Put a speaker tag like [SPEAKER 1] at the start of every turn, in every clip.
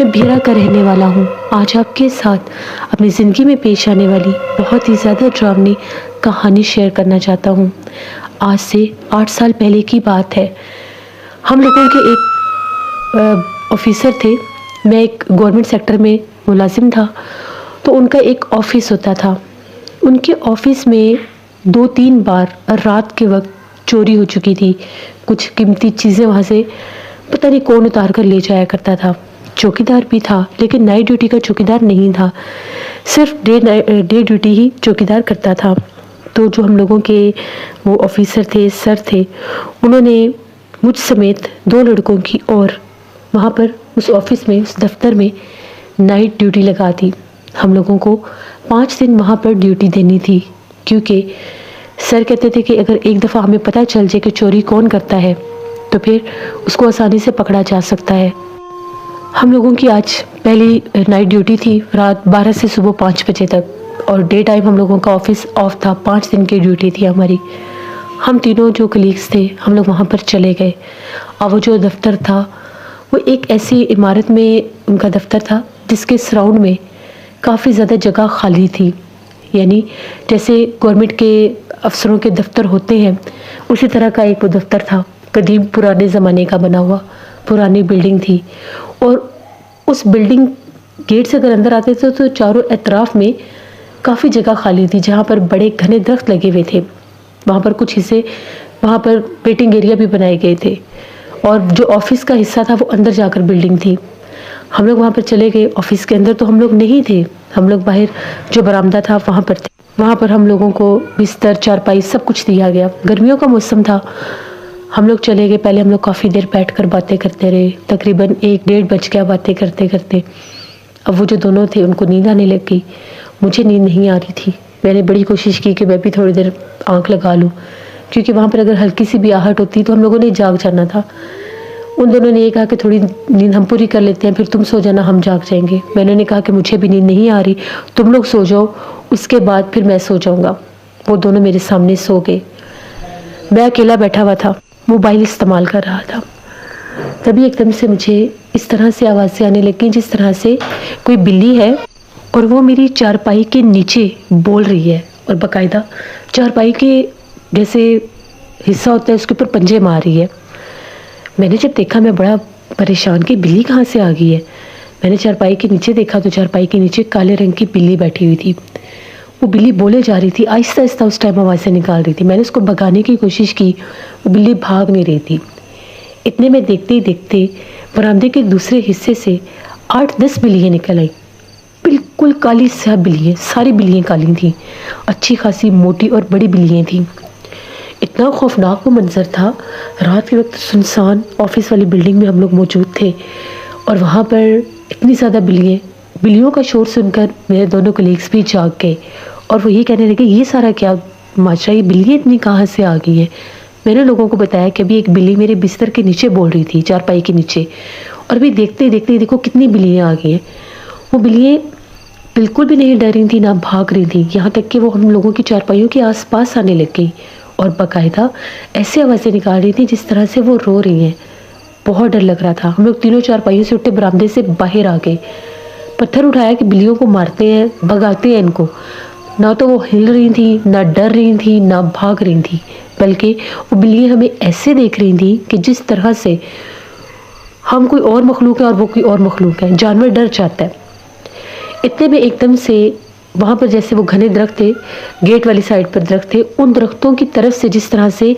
[SPEAKER 1] मैं भीरा का रहने वाला हूँ। आज आपके साथ अपनी ज़िंदगी में पेश आने वाली बहुत ही ज़्यादा ड्रावनी कहानी शेयर करना चाहता हूँ। आज से 8 साल पहले की बात है। हम लोगों के एक ऑफिसर थे। मैं एक गवर्नमेंट सेक्टर में मुलाजिम था, तो उनका एक ऑफ़िस होता था। उनके ऑफ़िस में 2-3 बार रात के वक्त चोरी हो चुकी थी। कुछ कीमती चीज़ें वहाँ से पता नहीं कौन उतार कर ले जाया करता था। चौकीदार भी था, लेकिन नाइट ड्यूटी का चौकीदार नहीं था, सिर्फ डे ड्यूटी ही चौकीदार करता था। तो जो हम लोगों के वो ऑफिसर थे, सर थे, उन्होंने मुझ समेत 2 लड़कों की और वहाँ पर उस ऑफिस में, उस दफ्तर में नाइट ड्यूटी लगा दी। हम लोगों को 5 दिन वहाँ पर ड्यूटी देनी थी, क्योंकि सर कहते थे कि अगर एक दफ़ा हमें पता चल जाए कि चोरी कौन करता है, तो फिर उसको आसानी से पकड़ा जा सकता है। हम लोगों की आज पहली नाइट ड्यूटी थी, रात 12 से सुबह 5 बजे तक, और डे टाइम हम लोगों का ऑफिस ऑफ था। 5 दिन की ड्यूटी थी हमारी। हम तीनों जो कलीग्स थे, हम लोग वहाँ पर चले गए। और वो जो दफ्तर था, वो एक ऐसी इमारत में उनका दफ्तर था जिसके सराउंड में काफ़ी ज़्यादा जगह खाली थी। यानी जैसे गवर्नमेंट के अफसरों के दफ्तर होते हैं, उसी तरह का एक वो दफ्तर था। कदीम पुराने ज़माने का बना हुआ पुरानी बिल्डिंग थी, और उस बिल्डिंग गेट से अगर अंदर आते थे तो चारों अतराफ में काफ़ी जगह खाली थी, जहाँ पर बड़े घने दरख्त लगे हुए थे। वहाँ पर कुछ हिस्से, वहाँ पर वेटिंग एरिया भी बनाए गए थे, और जो ऑफिस का हिस्सा था वो अंदर जाकर बिल्डिंग थी। हम लोग वहाँ पर चले गए। ऑफिस के अंदर तो हम लोग नहीं थे, हम लोग बाहर जो बरामदा था वहाँ पर थे। वहाँ पर हम लोगों को बिस्तर, चारपाई सब कुछ दिया गया। गर्मियों का मौसम था। हम लोग चले गए। पहले हम लोग काफ़ी देर बैठकर बातें करते रहे, तकरीबन 1-1:30 बज गया बातें करते करते। अब वो जो दोनों थे, उनको नींद आने लग गई। मुझे नींद नहीं आ रही थी। मैंने बड़ी कोशिश की कि मैं भी थोड़ी देर आँख लगा लूँ, क्योंकि वहाँ पर अगर हल्की सी भी आहट होती तो हम लोगों ने जाग जाना था। उन दोनों ने ये कहा कि थोड़ी नींद हम पूरी कर लेते हैं, फिर तुम सो जाना, हम जाग जाएंगे। मैंने कहा कि मुझे भी नींद नहीं आ रही, तुम लोग सो जाओ, उसके बाद फिर मैं सो जाऊँगा। वो दोनों मेरे सामने सो गए। मैं अकेला बैठा हुआ था, मोबाइल इस्तेमाल कर रहा था। तभी एकदम से मुझे इस तरह से आवाज़ें आने लगी जिस तरह से कोई बिल्ली है और वो मेरी चारपाई के नीचे बोल रही है, और बाकायदा चारपाई के जैसे हिस्सा होता है उसके ऊपर पंजे मार रही है। मैंने जब देखा, मैं बड़ा परेशान कि बिल्ली कहाँ से आ गई है। मैंने चारपाई के नीचे देखा तो चारपाई के नीचे काले रंग की बिल्ली बैठी हुई थी। वो बिल्ली बोले जा रही थी, आहिस्ता आहिस्ता उस टाइम आवाज़ें निकाल रही थी। मैंने उसको भगाने की कोशिश की, वो बिल्ली भाग नहीं रही थी। इतने में देखते ही देखते बरामदे के दूसरे हिस्से से 8-10 बिल्लियाँ निकल आई। बिल्कुल काली स्याह बिल्लियाँ, सारी बिल्लियाँ काली थीं, अच्छी खासी मोटी और बड़ी बिल्लियाँ थीं। इतना खौफनाक वो मंजर था। रात के वक्त सुनसान ऑफिस वाली बिल्डिंग में हम लोग मौजूद थे, और वहाँ पर इतनी ज़्यादा बिल्लियों का शोर सुनकर मेरे दोनों कलीग्स भी जाग गए, और वो ये कहने लगे, ये सारा क्या माजरा, ये बिल्लियाँ इतनी कहाँ से आ गई है। मैंने लोगों को बताया कि अभी एक बिल्ली मेरे बिस्तर के नीचे बोल रही थी, चारपाई के नीचे, और अभी देखते देखते देखो कितनी बिल्लियाँ आ गई हैं। वो बिल्लियाँ बिल्कुल भी नहीं डर रही थी, ना भाग रही थी, यहाँ तक कि वो हम लोगों की चारपाइयों के आसपास आने लग गई, और बाकायदा ऐसी आवाज़ें निकाल रही थी जिस तरह से वो रो रही हैं। बहुत डर लग रहा था। हम लोग तीनों चारपाइयों से उठे बरामदे से बाहर आ गए। पत्थर उठाया कि बिल्लियों को मारते हैं, भगाते हैं इनको। ना तो वो हिल रही थी, ना डर रही थी, ना भाग रही थी, बल्कि वो बिल्लियाँ हमें ऐसे देख रही थी कि जिस तरह से हम कोई और मखलूक है और वो कोई और मखलूक है। जानवर डर जाता है। इतने में एकदम से वहाँ पर जैसे वो घने दरख्त थे, गेट वाली साइड पर दरख्त थे, उन दरख्तों की तरफ से जिस तरह से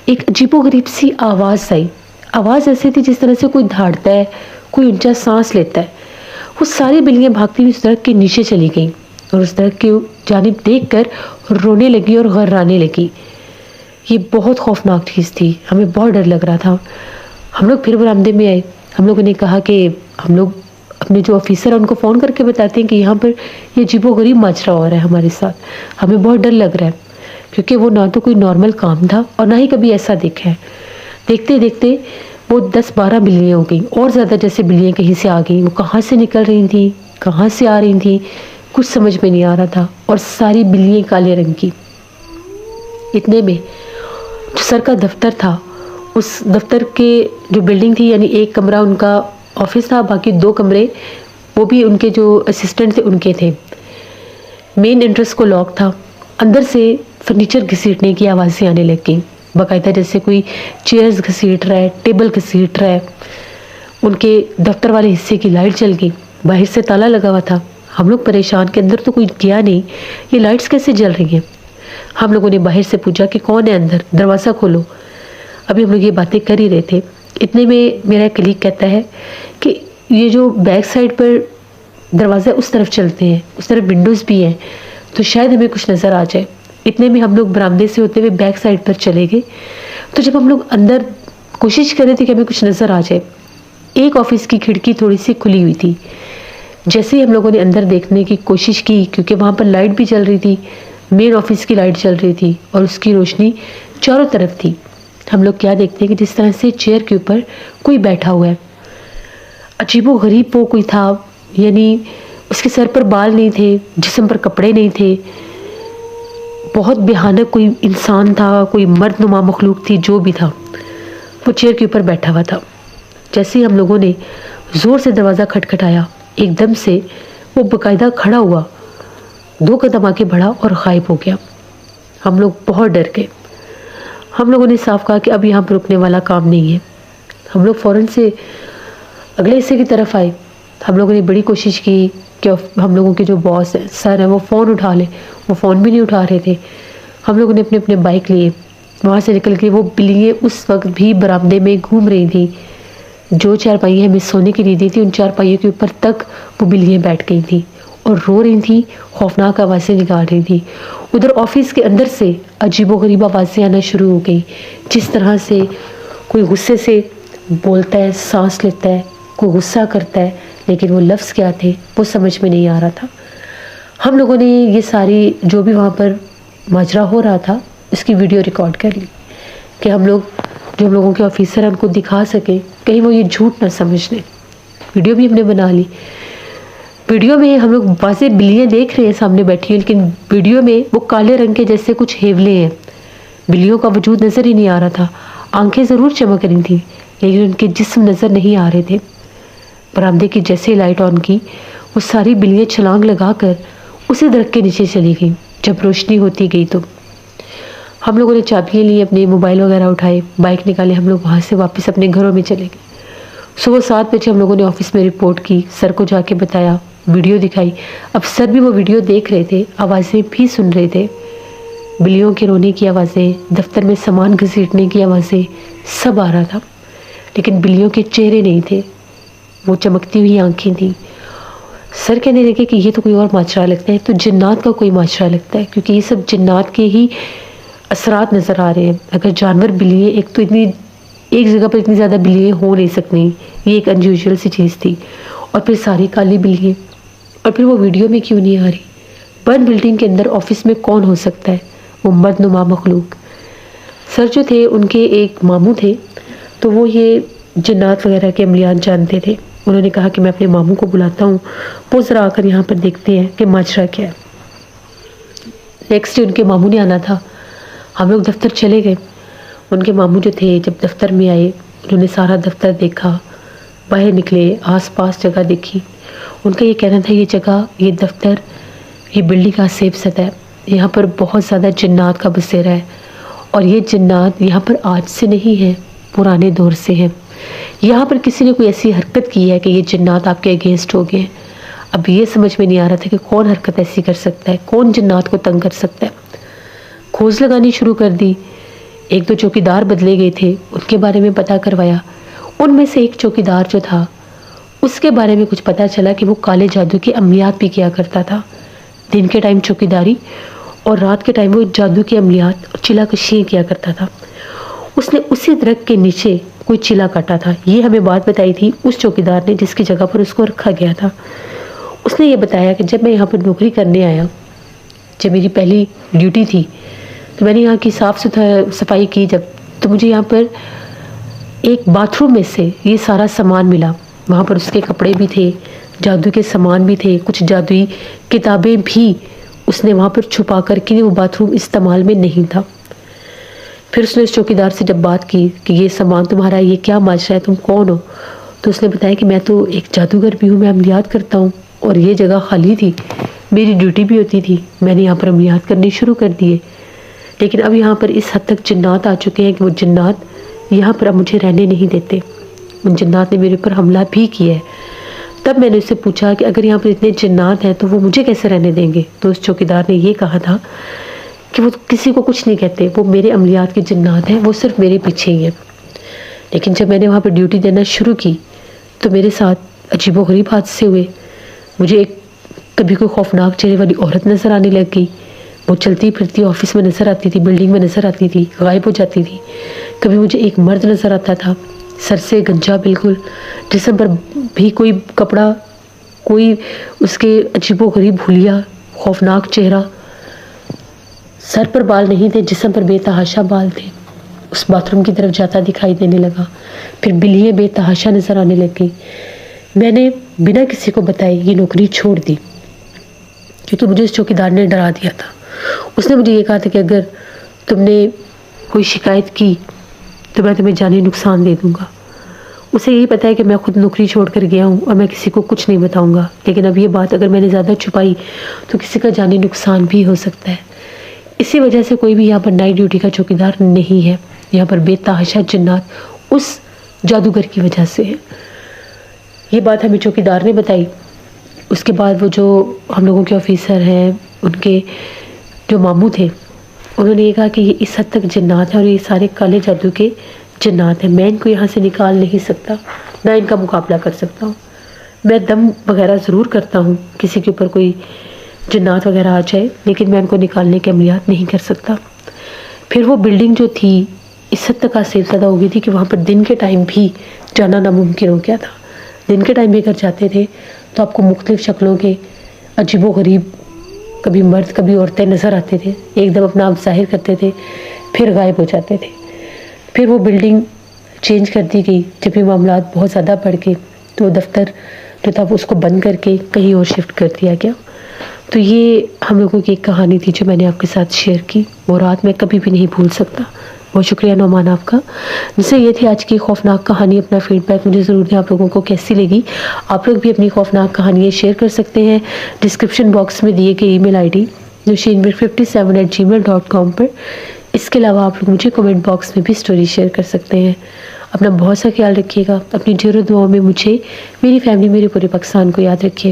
[SPEAKER 1] एक अजीबोगरीब सी आवाज़ आई। आवाज़ ऐसी थी जिस तरह से कोई दहाड़ता है, कोई ऊंचा सांस लेता है। वो सारी बिल्लियाँ भागती हुई उस दरख्त के नीचे चली गईं, और उस दरख्त की जानिब देखकर रोने लगी और घर्राने लगी। ये बहुत खौफनाक चीज़ थी। हमें बहुत डर लग रहा था। हम लोग फिर बरामदे में आए। हम लोगों ने कहा कि हम लोग अपने जो ऑफिसर हैं उनको फ़ोन करके बताते हैं कि यहाँ पर ये अजीबोगरीब माजरा हो रहा है हमारे साथ, हमें बहुत डर लग रहा है, क्योंकि वो ना तो कोई नॉर्मल काम था और ना ही कभी ऐसा देखा है। देखते देखते वो 10-12 बिल्लियाँ हो गई, और ज़्यादा जैसे बिल्लियाँ कहीं से आ गई। वो कहाँ से निकल रही थी, कहाँ से आ रही थी, कुछ समझ में नहीं आ रहा था, और सारी बिल्लियाँ काले रंग की। इतने में जो सर का दफ्तर था, उस दफ्तर के जो बिल्डिंग थी, यानी एक कमरा उनका ऑफिस था, बाकी 2 कमरे वो भी उनके जो असिस्टेंट थे उनके थे। मेन एंट्रेंस को लॉक था। अंदर से फर्नीचर घसीटने की आवाज़ें आने लग गई, बाकायदा जैसे कोई चेयर्स घसीट रहा है, टेबल घसीट रहा है। उनके दफ्तर वाले हिस्से की लाइट जल गई, बाहर से ताला लगा हुआ था। हम लोग परेशान के अंदर तो कोई गया नहीं, ये लाइट्स कैसे जल रही हैं। हम लोगों ने बाहर से पूछा कि कौन है अंदर, दरवाज़ा खोलो। अभी हम लोग ये बातें कर ही रहे थे, इतने में मेरा कलीग कहता है कि ये जो बैक साइड पर दरवाज़ा उस तरफ चलते हैं, उस तरफ विंडोज़ भी हैं, तो शायद हमें कुछ नज़र आ जाए। इतने में हम लोग बरामदे से होते हुए बैक साइड पर चले गए। तो जब हम लोग अंदर कोशिश कर रहे थे कि हमें कुछ नज़र आ जाए, एक ऑफिस की खिड़की थोड़ी सी खुली हुई थी। जैसे ही हम लोगों ने अंदर देखने की कोशिश की, क्योंकि वहाँ पर लाइट भी चल रही थी, मेन ऑफिस की लाइट चल रही थी और उसकी रोशनी चारों तरफ थी, हम लोग क्या देखते हैं कि जिस तरह से चेयर के ऊपर कोई बैठा हुआ है। अजीबो गरीब वो कोई था, यानी उसके सर पर बाल नहीं थे, जिस्म पर कपड़े नहीं थे, बहुत भयानक कोई इंसान था, कोई मर्दनुमा मखलूक थी, जो भी था वो चेयर के ऊपर बैठा हुआ था। जैसे ही हम लोगों ने ज़ोर से दरवाज़ा खटखटाया, एकदम से वो बाकायदा खड़ा हुआ, 2 कदम आगे बढ़ा और गायब हो गया। हम लोग बहुत डर गए। हम लोगों ने साफ कहा कि अब यहाँ पर रुकने वाला काम नहीं है। हम लोग फ़ौरन से अगले हिस्से की तरफ आए। हम लोगों ने बड़ी कोशिश की कि हम लोगों के जो बॉस है, सर है, वो फ़ोन उठा ले, वो फ़ोन भी नहीं उठा रहे थे। हम लोगों ने अपने अपने बाइक लिए, वहाँ से निकल के, वो बिल्लियाँ उस वक्त भी बरामदे में घूम रही थी। जो चारपाइयाँ हमें सोने के लिए दी थी, उन चारपाइयों के ऊपर तक वो बिल्लियाँ बैठ गई थी और रो रही थी, खौफनाक आवाज़ें निकाल रही थी। उधर ऑफिस के अंदर से अजीबोगरीब आवाज़ें आना शुरू हो गई, जिस तरह से कोई गुस्से से बोलता है, सांस लेता है, कोई गुस्सा करता है, लेकिन वो लफ्ज़ क्या थे वो समझ में नहीं आ रहा था। हम लोगों ने ये सारी जो भी वहाँ पर माजरा हो रहा था इसकी वीडियो रिकॉर्ड कर ली कि हम लोगों के ऑफिसर हैं उनको दिखा सके, कहीं वो ये झूठ ना समझ लें। वीडियो भी हमने बना ली। वीडियो में हम लोग वाज़े बिल्लियाँ देख रहे हैं सामने बैठी हैं, लेकिन वीडियो में वो काले रंग के जैसे कुछ हेवले हैं, बिल्लियों का वजूद नज़र ही नहीं आ रहा था। आंखें ज़रूर चमक रही थी, लेकिन उनके जिस्म नज़र नहीं आ रहे थे। बरामदे की जैसे लाइट ऑन की, वो सारी बिल्लियाँ छलांग लगाकर उसी दरख्त के नीचे चली गई। जब रोशनी होती गई तो हम लोगों ने चाबियाँ ली, अपने मोबाइल वगैरह उठाए, बाइक निकाले, हम लोग वहाँ से वापस अपने घरों में चले गए। सुबह 7 बजे हम लोगों ने ऑफिस में रिपोर्ट की, सर को जाके बताया, वीडियो दिखाई। अब सर भी वो वीडियो देख रहे थे, आवाज़ें भी सुन रहे थे, बिल्लियों के रोने की आवाज़ें, दफ्तर में सामान घसीटने की आवाज़ें, सब आ रहा था, लेकिन बिल्लियों के चेहरे नहीं थे, वो चमकती हुई आंखें थी। सर कहने लगे कि ये तो कोई और माजरा लगता है, तो जिन्नात का कोई माजरा लगता है, क्योंकि ये सब जिन्नात के ही असरात नज़र आ रहे हैं। अगर जानवर बिल्लियाँ, एक जगह पर इतनी ज़्यादा बिल्लियाँ हो नहीं सकती, ये एक अनयूजुअल सी चीज़ थी। और फिर सारी काली बिल्लियाँ, और फिर वो वीडियो में क्यों नहीं आ रही? बंद बिल्डिंग के अंदर ऑफिस में कौन हो सकता है? वो मर्दनुमा मखलूक। सर जो थे उनके एक मामू थे, तो वो ये जिन्नात वगैरह के अमलियात जानते थे। उन्होंने कहा कि मैं अपने मामू को बुलाता हूँ, वो ज़रा आकर यहाँ पर देखते हैं कि माजरा क्या है। नेक्स्ट डे उनके मामू ने आना था। हम लोग दफ्तर चले गए। उनके मामू जो थे, जब दफ्तर में आए, उन्होंने सारा दफ्तर देखा, बाहर निकले, आसपास जगह देखी। उनका ये कहना था, ये जगह, ये दफ्तर, ये बिल्डिंग का सेफ सतह है, यहाँ पर बहुत ज़्यादा जिन्नात का बसेरा है, और ये जिन्नात यहाँ पर आज से नहीं है, पुराने दौर से है। यहाँ पर किसी ने कोई ऐसी हरकत की है कि ये जिन्नात आपके अगेंस्ट हो गए हैं। अब ये समझ में नहीं आ रहा था कि कौन हरकत ऐसी कर सकता है, कौन जिन्नात को तंग कर सकता है। खोज लगानी शुरू कर दी। 1-2 चौकीदार बदले गए थे, उनके बारे में पता करवाया। उनमें से एक चौकीदार जो था, उसके बारे में कुछ पता चला कि वो काले जादू की अमलियात भी किया करता था। दिन के टाइम चौकीदारी और रात के टाइम वो जादू की अमलियात और चिलाकशियाँ किया करता था। उसने उसी दरख्त के नीचे कोई चिला काटा था। ये हमें बात बताई थी उस चौकीदार ने जिसकी जगह पर उसको रखा गया था। उसने ये बताया कि जब मैं यहाँ पर नौकरी करने आया, जब मेरी पहली ड्यूटी थी, तो मैंने यहाँ की सफाई की जब, तो मुझे यहाँ पर एक बाथरूम में से ये सारा सामान मिला। वहाँ पर उसके कपड़े भी थे, जादू के सामान भी थे, कुछ जादुई किताबें भी उसने वहाँ पर छुपा कर कि वो बाथरूम इस्तेमाल में नहीं था। फिर उसने उस चौकीदार से जब बात की कि ये सामान तुम्हारा, ये क्या माजरा है, तुम कौन हो, तो उसने बताया कि मैं तो एक जादूगर भी हूँ, मैं अमलियात करता हूँ और ये जगह खाली थी, मेरी ड्यूटी भी होती थी, मैंने यहाँ पर अमलियात करने शुरू कर दिए। लेकिन अब यहाँ पर इस हद तक जिन्नात आ चुके हैं कि वो जिन्नात यहाँ पर अब मुझे रहने नहीं देते। उन जिन्नात ने मेरे ऊपर हमला भी किया है। तब मैंने उससे पूछा कि अगर यहाँ पर इतने जिन्नात हैं तो वो मुझे कैसे रहने देंगे। तो उस चौकीदार ने ये कहा था कि वो किसी को कुछ नहीं कहते, वो मेरे अमलियात के जिन्नात हैं, वो सिर्फ मेरे पीछे ही हैं। लेकिन जब मैंने वहाँ पर ड्यूटी देना शुरू की तो मेरे साथ अजीबोगरीब हादसे हुए। मुझे एक कभी कोई खौफनाक चेहरे वाली औरत नज़र आने लग गई। वो चलती फिरती ऑफिस में नज़र आती थी, बिल्डिंग में नज़र आती थी, गायब हो जाती थी। कभी मुझे एक मर्द नज़र आता था, सर से गंजा बिल्कुल, जिस्म पर भी कोई कपड़ा, कोई उसके अजीबोगरीब हुलिया, खौफनाक चेहरा। सर पर बाल नहीं थे, जिस्म पर बेतहाशा बाल थे। उस बाथरूम की तरफ जाता दिखाई देने लगा। फिर बिल्लियाँ बेतहाशा नज़र आने लग गई। मैंने बिना किसी को बताए ये नौकरी छोड़ दी क्योंकि मुझे उस चौकीदार ने डरा दिया था। उसने मुझे ये कहा था कि अगर तुमने कोई शिकायत की तो मैं तुम्हें जानी नुकसान दे दूँगा। उसे यही पता है कि मैं खुद नौकरी छोड़ कर गया हूँ और मैं किसी को कुछ नहीं बताऊँगा। लेकिन अब ये बात अगर मैंने ज़्यादा छुपाई तो किसी का जानी नुकसान भी हो सकता है। इसी वजह से कोई भी यहाँ पर नाइट ड्यूटी का चौकीदार नहीं है। यहाँ पर बेतहाशा जिन्नात उस जादूगर की वजह से है। ये बात हमें चौकीदार ने बताई। उसके बाद वो जो हम लोगों के ऑफिसर हैं, उनके जो मामू थे, उन्होंने ये कहा कि ये इस हद तक जिन्नात है और ये सारे काले जादू के जिन्नात हैं। मैं इनको यहाँ से निकाल नहीं सकता, ना इनका मुकाबला कर सकता हूँ। मैं दम वगैरह ज़रूर करता हूँ किसी के ऊपर कोई जिन्नात वगैरह आ जाए, लेकिन मैं इनको निकालने के अमलियात नहीं कर सकता। फिर वो बिल्डिंग जो थी इस हद तक आसेफज़दा हो गई थी कि वहाँ पर दिन के टाइम भी जाना नामुमकिन हो गया था। दिन के टाइम भी अगर जाते थे तो आपको मुख्तलिफ़ शक्लों के अजीबोगरीब, कभी मर्द कभी औरतें नज़र आते थे। एकदम अपना आप ज़ाहिर करते थे, फिर गायब हो जाते थे। फिर वो बिल्डिंग चेंज कर दी गई। जब ये मामलात बहुत ज़्यादा बढ़ गए तो दफ्तर जो था वो उसको बंद करके कहीं और शिफ्ट कर दिया गया। तो ये हम लोगों की एक कहानी थी जो मैंने आपके साथ शेयर की। वो रात मैं कभी भी नहीं भूल सकता। बहुत शुक्रिया नौमान आपका। जिससे ये थी आज की खौफनाक कहानी। अपना फीडबैक मुझे ज़रूर दें, आप लोगों को कैसी लगी। आप लोग भी अपनी खौफनाक कहानियाँ शेयर कर सकते हैं डिस्क्रिप्शन बॉक्स में दिए गए ईमेल आईडी nushinmir57@gmail.com पर। इसके अलावा आप लोग मुझे कमेंट बॉक्स में भी स्टोरी शेयर कर सकते हैं। अपना बहुत सा ख्याल रखिएगा। अपनी ढेरों दुआओं में मुझे, मेरी फैमिली, मेरे पूरे पाकिस्तान को याद रखिए।